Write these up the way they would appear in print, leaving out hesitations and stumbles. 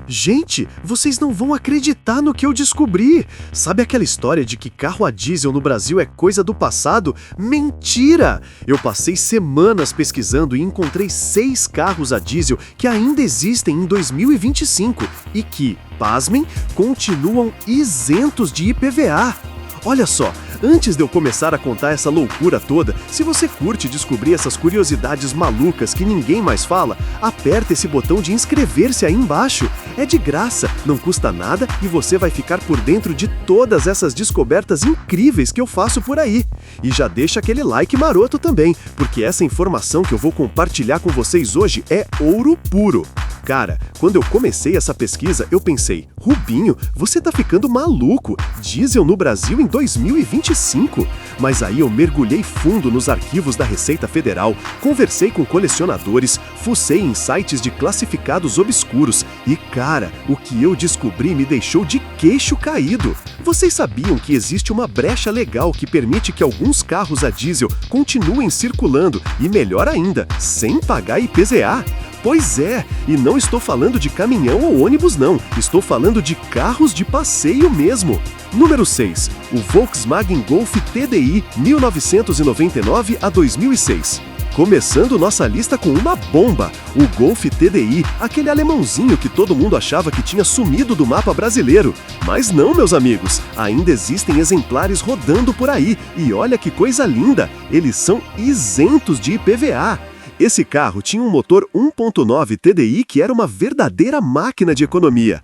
Gente, vocês não vão acreditar no que eu descobri! Sabe aquela história de que carro a diesel no Brasil é coisa do passado? Mentira! Eu passei semanas pesquisando e encontrei 6 carros a diesel que ainda existem em 2025 e que, pasmem, continuam isentos de IPVA. Olha só, antes de eu começar a contar essa loucura toda, se você curte descobrir essas curiosidades malucas que ninguém mais fala, aperta esse botão de inscrever-se aí embaixo. É de graça, não custa nada e você vai ficar por dentro de todas essas descobertas incríveis que eu faço por aí. E já deixa aquele like maroto também, porque essa informação que eu vou compartilhar com vocês hoje é ouro puro. Cara, quando eu comecei essa pesquisa, eu pensei, Rubinho, você tá ficando maluco, diesel no Brasil em 2025? Mas aí eu mergulhei fundo nos arquivos da Receita Federal, conversei com colecionadores, fucei em sites de classificados obscuros e, cara, o que eu descobri me deixou de queixo caído. Vocês sabiam que existe uma brecha legal que permite que alguns carros a diesel continuem circulando e, melhor ainda, sem pagar IPVA? Pois é, e não estou falando de caminhão ou ônibus não, estou falando de carros de passeio mesmo. Número 6, o Volkswagen Golf TDI 1999 a 2006. Começando nossa lista com uma bomba, o Golf TDI, aquele alemãozinho que todo mundo achava que tinha sumido do mapa brasileiro. Mas não, meus amigos, ainda existem exemplares rodando por aí, e olha que coisa linda, eles são isentos de IPVA. Esse carro tinha um motor 1.9 TDI que era uma verdadeira máquina de economia.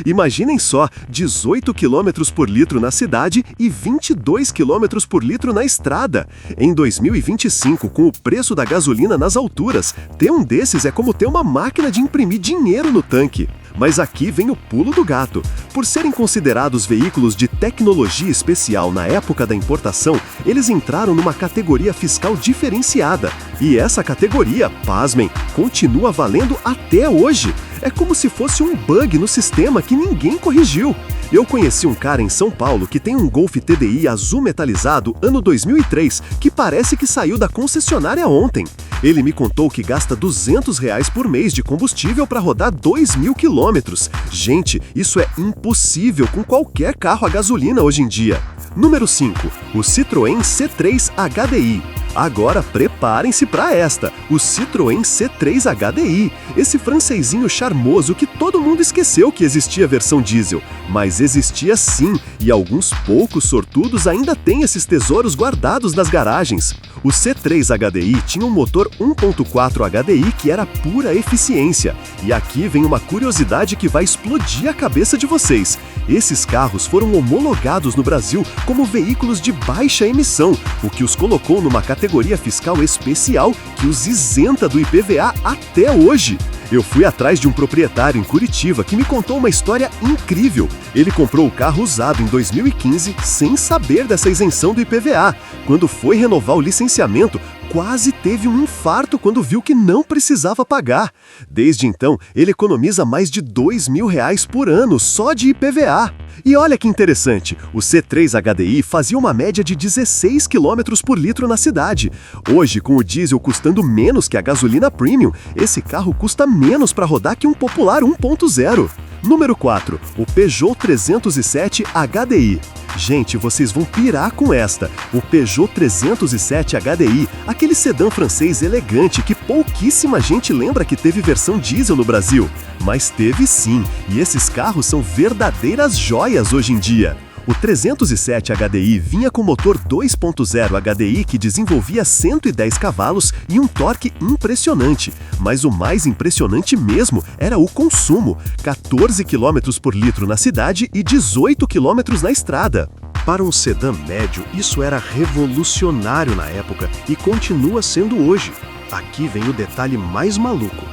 Imaginem só, 18 km por litro na cidade e 22 km por litro na estrada. Em 2025, com o preço da gasolina nas alturas, ter um desses é como ter uma máquina de imprimir dinheiro no tanque. Mas aqui vem o pulo do gato. Por serem considerados veículos de tecnologia especial na época da importação, eles entraram numa categoria fiscal diferenciada. E essa categoria, pasmem, continua valendo até hoje. É como se fosse um bug no sistema que ninguém corrigiu. Eu conheci um cara em São Paulo que tem um Golf TDI azul metalizado ano 2003, que parece que saiu da concessionária ontem. Ele me contou que gasta R$200 por mês de combustível para rodar 2.000 quilômetros. Gente, isso é impossível com qualquer carro a gasolina hoje em dia. Número 5, o Citroën C3 HDI. Agora preparem-se para esta, o Citroën C3 HDI, esse francesinho charmoso que todo mundo esqueceu que existia versão diesel. Mas existia sim, e alguns poucos sortudos ainda têm esses tesouros guardados nas garagens. O C3 HDI tinha um motor 1.4 HDI que era pura eficiência. E aqui vem uma curiosidade que vai explodir a cabeça de vocês. Esses carros foram homologados no Brasil como veículos de baixa emissão, o que os colocou numa categoria fiscal especial que os isenta do IPVA até hoje. Eu fui atrás de um proprietário em Curitiba que me contou uma história incrível. Ele comprou o carro usado em 2015 sem saber dessa isenção do IPVA. Quando foi renovar o licenciamento, quase teve um infarto quando viu que não precisava pagar. Desde então, ele economiza mais de R$2.000 por ano só de IPVA. E olha que interessante, o C3 HDI fazia uma média de 16 km por litro na cidade. Hoje, com o diesel custando menos que a gasolina premium, esse carro custa menos para rodar que um popular 1.0. Número 4, o Peugeot 307 HDI. Gente, vocês vão pirar com esta. O Peugeot 307 HDI, aquele sedã francês elegante que pouquíssima gente lembra que teve versão diesel no Brasil. Mas teve sim, e esses carros são verdadeiras joias hoje em dia. O 307 HDI vinha com motor 2.0 HDI que desenvolvia 110 cavalos e um torque impressionante. Mas o mais impressionante mesmo era o consumo, 14 km por litro na cidade e 18 km na estrada. Para um sedã médio, isso era revolucionário na época e continua sendo hoje. Aqui vem o detalhe mais maluco.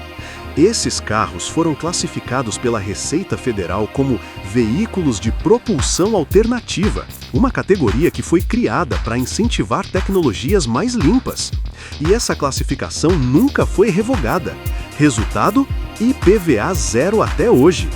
Esses carros foram classificados pela Receita Federal como veículos de propulsão alternativa, uma categoria que foi criada para incentivar tecnologias mais limpas. E essa classificação nunca foi revogada. Resultado? IPVA zero até hoje.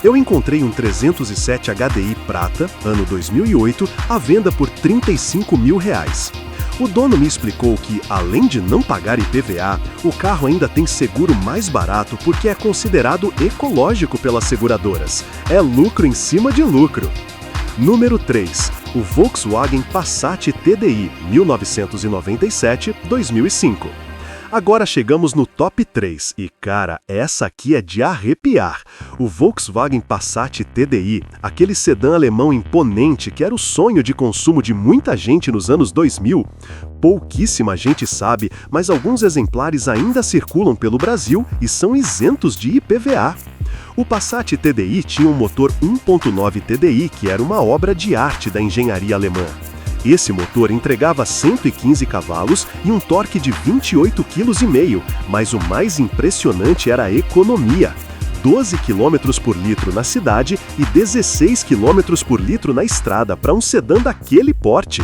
Eu encontrei um 307 HDI prata, ano 2008, à venda por R$35.000. O dono me explicou que, além de não pagar IPVA, o carro ainda tem seguro mais barato porque é considerado ecológico pelas seguradoras. É lucro em cima de lucro. Número 3. O Volkswagen Passat TDI 1997-2005. Agora chegamos no top 3 e, cara, essa aqui é de arrepiar. O Volkswagen Passat TDI, aquele sedã alemão imponente que era o sonho de consumo de muita gente nos anos 2000. Pouquíssima gente sabe, mas alguns exemplares ainda circulam pelo Brasil e são isentos de IPVA. O Passat TDI tinha um motor 1.9 TDI que era uma obra de arte da engenharia alemã. Esse motor entregava 115 cavalos e um torque de 28,5 kg, mas o mais impressionante era a economia. 12 km por litro na cidade e 16 km por litro na estrada para um sedã daquele porte.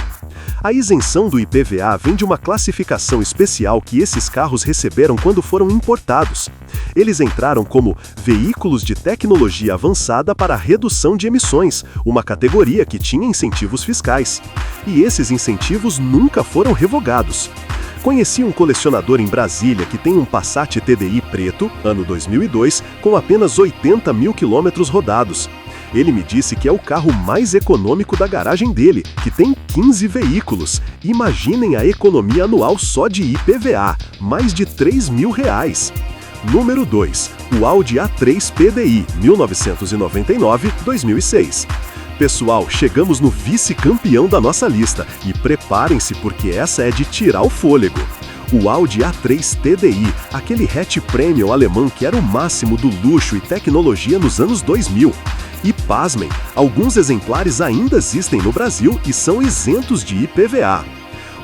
A isenção do IPVA vem de uma classificação especial que esses carros receberam quando foram importados. Eles entraram como veículos de tecnologia avançada para redução de emissões, uma categoria que tinha incentivos fiscais. E esses incentivos nunca foram revogados. Conheci um colecionador em Brasília que tem um Passat TDI preto, ano 2002, com apenas 80 mil quilômetros rodados. Ele me disse que é o carro mais econômico da garagem dele, que tem 15 veículos. Imaginem a economia anual só de IPVA, mais de R$3.000. Número 2. O Audi A3 PDI 1999-2006. Pessoal, chegamos no vice-campeão da nossa lista e preparem-se porque essa é de tirar o fôlego. O Audi A3 TDI, aquele hatch premium alemão que era o máximo do luxo e tecnologia nos anos 2000. E pasmem, alguns exemplares ainda existem no Brasil e são isentos de IPVA.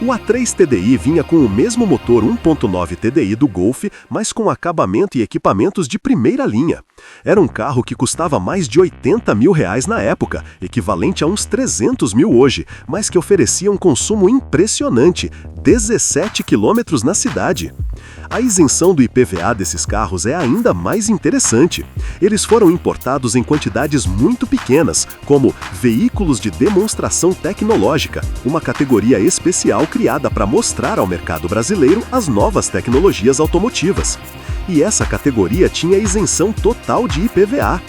O A3 TDI vinha com o mesmo motor 1.9 TDI do Golf, mas com acabamento e equipamentos de primeira linha. Era um carro que custava mais de R$80 mil na época, equivalente a uns 300 mil hoje, mas que oferecia um consumo impressionante, 17 km na cidade. A isenção do IPVA desses carros é ainda mais interessante. Eles foram importados em quantidades muito pequenas, como veículos de demonstração tecnológica, uma categoria especial criada para mostrar ao mercado brasileiro as novas tecnologias automotivas. E essa categoria tinha isenção total de IPVA.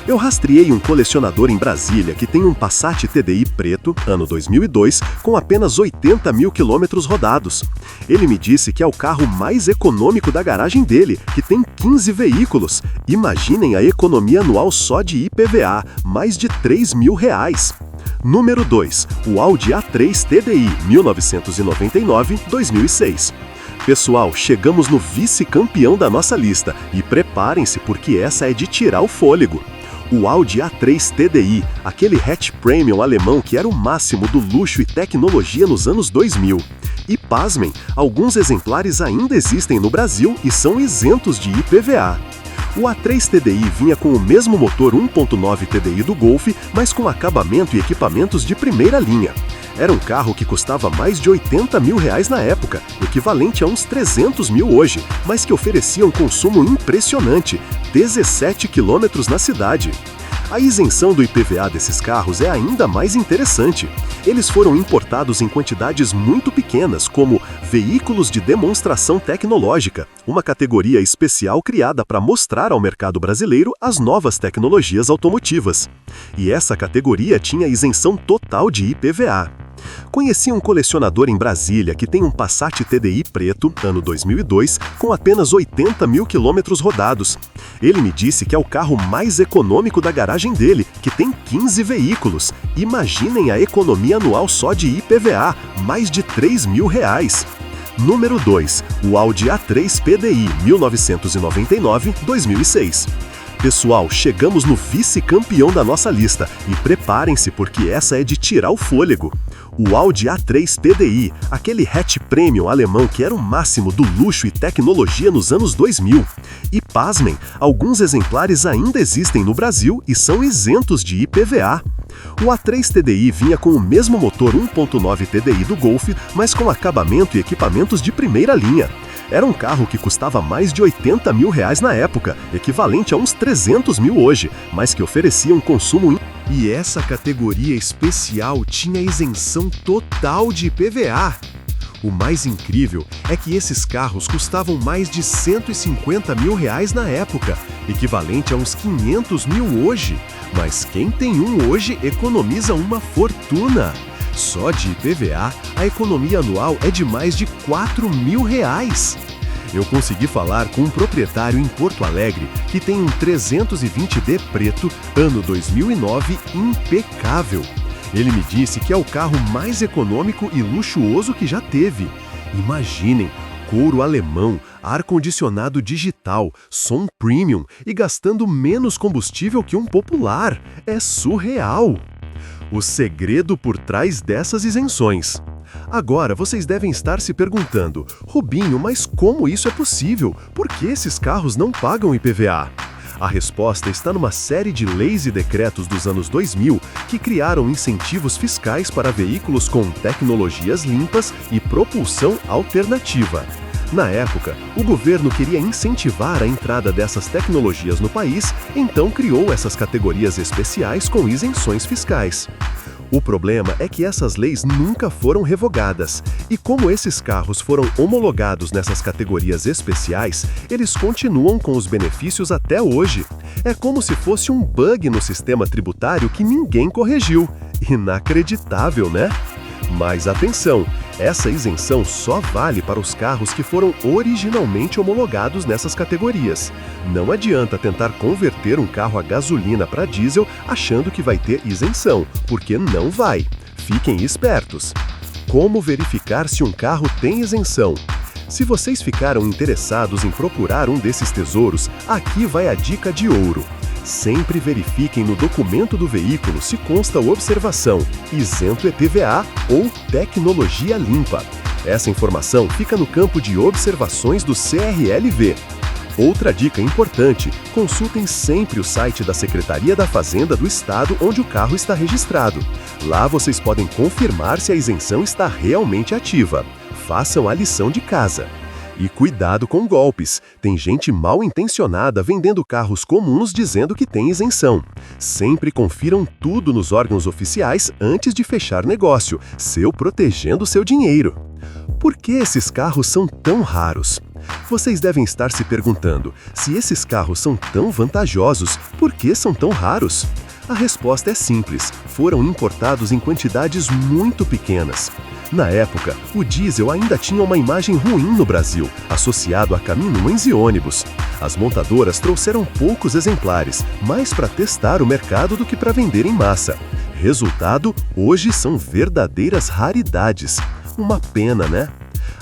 Eu rastreei um colecionador em Brasília que tem um Passat TDI preto, ano 2002, com apenas 80 mil quilômetros rodados. Ele me disse que é o carro mais econômico da garagem dele, que tem 15 veículos. Imaginem a economia anual só de IPVA, mais de R$3.000. Número 2. O Audi A3 TDI 1999-2006. Pessoal, chegamos no vice-campeão da nossa lista e preparem-se porque essa é de tirar o fôlego. O Audi A3 TDI, aquele hatch premium alemão que era o máximo do luxo e tecnologia nos anos 2000. E pasmem, alguns exemplares ainda existem no Brasil e são isentos de IPVA. O A3 TDI vinha com o mesmo motor 1.9 TDI do Golf, mas com acabamento e equipamentos de primeira linha. Era um carro que custava mais de R$80 mil na época, equivalente a uns 300 mil hoje, mas que oferecia um consumo impressionante, 17 km na cidade. A isenção do IPVA desses carros é ainda mais interessante. Eles foram importados em quantidades muito pequenas, como veículos de demonstração tecnológica, uma categoria especial criada para mostrar ao mercado brasileiro as novas tecnologias automotivas. E essa categoria tinha isenção total de IPVA. Conheci um colecionador em Brasília que tem um Passat TDI preto, ano 2002, com apenas 80 mil quilômetros rodados. Ele me disse que é o carro mais econômico da garagem dele, que tem 15 veículos. Imaginem a economia anual só de IPVA, mais de R$3.000. Número 2. O Audi A3 PDI 1999-2006. Pessoal, chegamos no vice-campeão da nossa lista e preparem-se porque essa é de tirar o fôlego. O Audi A3 TDI, aquele hatch premium alemão que era o máximo do luxo e tecnologia nos anos 2000. E pasmem, alguns exemplares ainda existem no Brasil e são isentos de IPVA. O A3 TDI vinha com o mesmo motor 1.9 TDI do Golf, mas com acabamento e equipamentos de primeira linha. Era um carro que custava mais de R$80 mil na época, equivalente a uns 300 mil hoje, mas que oferecia um consumo. E essa categoria especial tinha isenção total de IPVA. O mais incrível é que esses carros custavam mais de 150 mil reais na época, equivalente a uns 500 mil hoje. Mas quem tem um hoje economiza uma fortuna. Só de IPVA, a economia anual é de mais de 4 mil reais. Eu consegui falar com um proprietário em Porto Alegre que tem um 320D preto, ano 2009, impecável. Ele me disse que é o carro mais econômico e luxuoso que já teve. Imaginem, couro alemão, ar-condicionado digital, som premium e gastando menos combustível que um popular. É surreal! O segredo por trás dessas isenções. Agora, vocês devem estar se perguntando, Rubinho, mas como isso é possível? Por que esses carros não pagam IPVA? A resposta está numa série de leis e decretos dos anos 2000 que criaram incentivos fiscais para veículos com tecnologias limpas e propulsão alternativa. Na época, o governo queria incentivar a entrada dessas tecnologias no país, então criou essas categorias especiais com isenções fiscais. O problema é que essas leis nunca foram revogadas, e como esses carros foram homologados nessas categorias especiais, eles continuam com os benefícios até hoje. É como se fosse um bug no sistema tributário que ninguém corrigiu. Inacreditável, né? Mas atenção, essa isenção só vale para os carros que foram originalmente homologados nessas categorias. Não adianta tentar converter um carro a gasolina para diesel achando que vai ter isenção, porque não vai. Fiquem espertos. Como verificar se um carro tem isenção? Se vocês ficaram interessados em procurar um desses tesouros, aqui vai a dica de ouro. Sempre verifiquem no documento do veículo se consta a observação isento IPVA ou tecnologia limpa. Essa informação fica no campo de observações do CRLV. Outra dica importante, consultem sempre o site da Secretaria da Fazenda do Estado onde o carro está registrado. Lá vocês podem confirmar se a isenção está realmente ativa. Façam a lição de casa. E cuidado com golpes. Tem gente mal intencionada vendendo carros comuns dizendo que tem isenção. Sempre confiram tudo nos órgãos oficiais antes de fechar negócio, protegendo seu dinheiro. Por que esses carros são tão raros? Vocês devem estar se perguntando, se esses carros são tão vantajosos, por que são tão raros? A resposta é simples, foram importados em quantidades muito pequenas. Na época, o diesel ainda tinha uma imagem ruim no Brasil, associado a caminhões e ônibus. As montadoras trouxeram poucos exemplares, mais para testar o mercado do que para vender em massa. Resultado, hoje são verdadeiras raridades. Uma pena, né?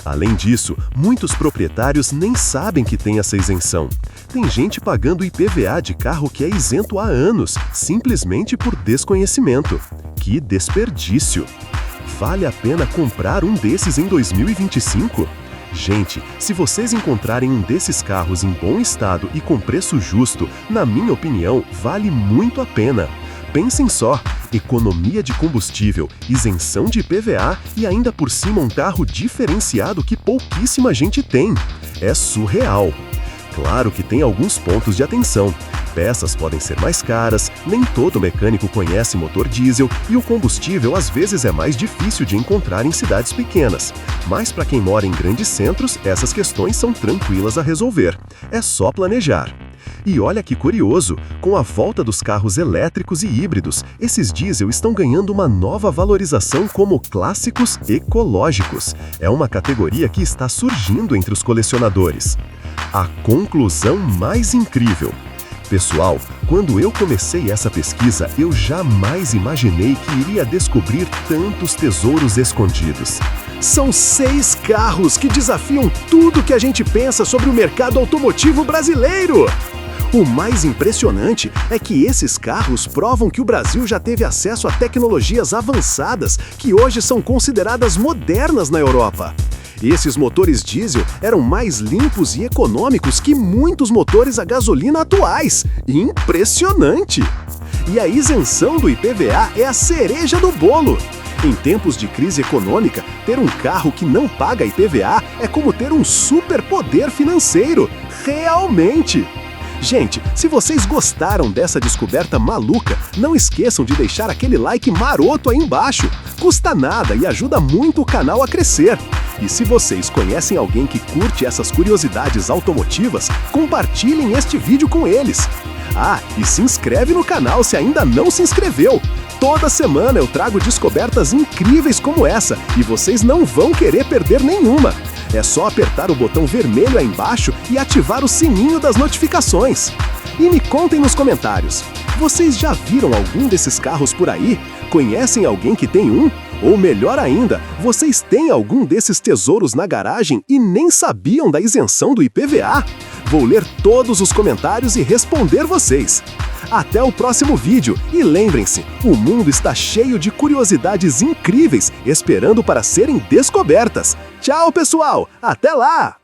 Além disso, muitos proprietários nem sabem que tem essa isenção. Tem gente pagando IPVA de carro que é isento há anos, simplesmente por desconhecimento. Que desperdício! Vale a pena comprar um desses em 2025? Gente, se vocês encontrarem um desses carros em bom estado e com preço justo, na minha opinião, vale muito a pena. Pensem só, economia de combustível, isenção de IPVA e ainda por cima um carro diferenciado que pouquíssima gente tem. É surreal. Claro que tem alguns pontos de atenção. Peças podem ser mais caras, nem todo mecânico conhece motor diesel e o combustível às vezes é mais difícil de encontrar em cidades pequenas. Mas para quem mora em grandes centros, essas questões são tranquilas a resolver. É só planejar. E olha que curioso, com a volta dos carros elétricos e híbridos, esses diesel estão ganhando uma nova valorização como clássicos ecológicos. É uma categoria que está surgindo entre os colecionadores. A conclusão mais incrível. Pessoal, quando eu comecei essa pesquisa, eu jamais imaginei que iria descobrir tantos tesouros escondidos. São 6 carros que desafiam tudo que a gente pensa sobre o mercado automotivo brasileiro! O mais impressionante é que esses carros provam que o Brasil já teve acesso a tecnologias avançadas que hoje são consideradas modernas na Europa. Esses motores diesel eram mais limpos e econômicos que muitos motores a gasolina atuais. Impressionante! E a isenção do IPVA é a cereja do bolo. Em tempos de crise econômica, ter um carro que não paga IPVA é como ter um superpoder financeiro. Realmente! Gente, se vocês gostaram dessa descoberta maluca, não esqueçam de deixar aquele like maroto aí embaixo. Custa nada e ajuda muito o canal a crescer. E se vocês conhecem alguém que curte essas curiosidades automotivas, compartilhem este vídeo com eles. Ah, e se inscreve no canal se ainda não se inscreveu. Toda semana eu trago descobertas incríveis como essa e vocês não vão querer perder nenhuma. É só apertar o botão vermelho aí embaixo e ativar o sininho das notificações. E me contem nos comentários, vocês já viram algum desses carros por aí? Conhecem alguém que tem um? Ou melhor ainda, vocês têm algum desses tesouros na garagem e nem sabiam da isenção do IPVA? Vou ler todos os comentários e responder vocês. Até o próximo vídeo e lembrem-se, o mundo está cheio de curiosidades incríveis esperando para serem descobertas. Tchau, pessoal! Até lá!